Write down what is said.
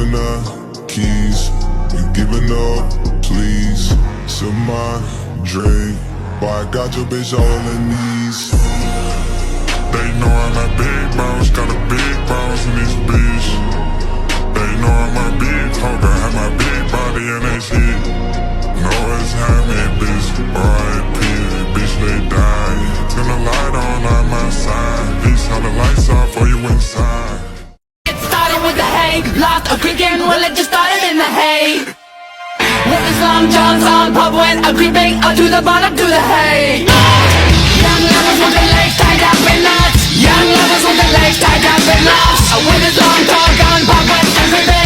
giving her keys, you giving up, please. Sip my drink, boy, I got your bitch all on her knees. They know I'm a big boss, got a big boss in this bitch. They know I'm a big talker, have my big body and they shit. Know it's me, bitch, R.I.P. Bitch, they die. Turn the light on my side. Bitch, how the lights off for you inside. It started with the hay, lost a creaking, well it just started in the hay. With his long johns on, pop went a creeping up to the bottom to the hay. Young lovers with their legs tied up in knots. Young lovers with their legs tied up in knots. With his long tall gun, pop went a creeping